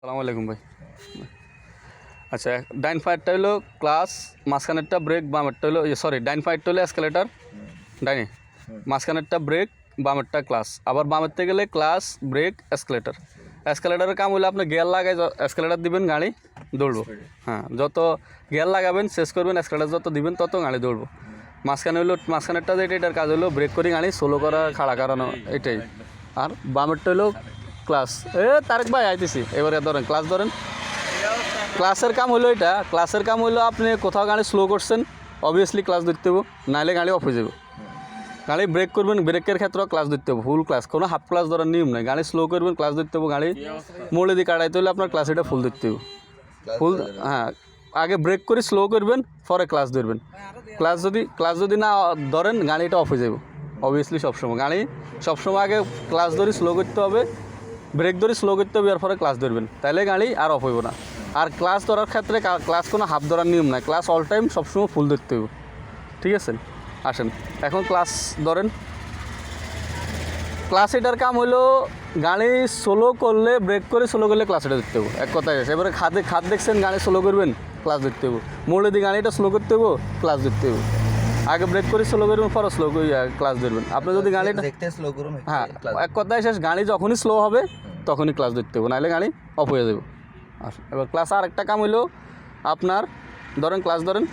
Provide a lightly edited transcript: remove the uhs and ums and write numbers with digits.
আসসালামু আলাইকুম ভাই। আচ্ছা, ডাইন ফায়ারটা হলো ক্লাস, মাঝখানেরটা ব্রেক, বামেরটা হলো ডাইন ফায়ারটা হলো এসকেলেটার, ডাইনে মাঝখানেরটা ব্রেক, বামেরটা ক্লাস। আবার বামেরতে গেলে ক্লাস, ব্রেক, এসকেলেটার। এসকেলেটারের কাম হলো আপনি গিয়ার লাগাই এসকেলেটার দিবেন, গাড়ি দৌড়বো। হ্যাঁ, যত গিয়ার লাগাবেন শেষ করবেন, এসকেলেটার যত দিবেন তত গাড়ি দৌড়বো। মাঝখানে হলো মাঝখানেরটা যেটা, এটার কাজ হলো ব্রেক করে গাড়ি স্লো করা, খাড়া করানো, এটাই। আর বামেরটা হলো ক্লাস। তারেক ভাই আইতেছি, এবারে ধরেন ক্লাস ধরেন। ক্লাসের কাম হলো এটা, ক্লাসের কাম হলো আপনি কোথাও গাড়ি স্লো করছেন, অবভিয়াসলি ক্লাস ধরতে হবে, নাহলে গাড়ি অফ হয়ে যাবে। গাড়ি ব্রেক করবেন, ব্রেকের ক্ষেত্রেও ক্লাস ধরতে হবে, ফুল ক্লাস, কোনো হাফ ক্লাস ধরার নিয়ম নেই। গাড়ি স্লো করবেন, ক্লাস ধরতে হবে। গাড়ি মোড়ে দিয়ে কাটাইতে হলে আপনার ক্লাস এটা ফুল ধরতে হবে, ফুল। হ্যাঁ, আগে ব্রেক করে স্লো করবেন, পরে ক্লাস ধরবেন। ক্লাস যদি না ধরেন, গাড়িটা অফ হয়ে যাবে অবভিয়াসলি। সবসময় গাড়ি সবসময় আগে ক্লাস ধরে স্লো করতে হবে, ব্রেক ধরে স্লো করতে হবে, এরপরে ক্লাস ধরবেন, তাহলে গাড়ি আর অফ হইব না। আর ক্লাস ধরার ক্ষেত্রে ক্লাস কোনো হাফ ধরার নিয়ম নাই, ক্লাস অল টাইম সবসময় ফুল ধরতে হবে, ঠিক আছে? আসেন এখন ক্লাস ধরেন। ক্লাস এটার কাম হলো গাড়ি স্লো করলে, ব্রেক করে স্লো করলে ক্লাস এটা ধরতে হবে, এক কথায় এসে। এবারে খাদ দেখছেন, গাড়ি স্লো করবেন, ক্লাস ধরতে হবে। মোড়ে দিয়ে গাড়িটা স্লো করতে হবে, ক্লাস ধরতে হবে। আগে ব্রেক করে স্লো করবেন, পরে স্লো করে ক্লাস ধরবেন। আপনি যদি গাড়িটা হ্যাঁ, এক কথায় শেষ, গাড়ি যখনই স্লো হবে তখনই ক্লাস ধরতে হবে, নাহলে গাড়ি অফ হয়ে যাবে। আর এবার ক্লাস আর একটা কাম হলো আপনার, ধরেন ক্লাস ধরেন।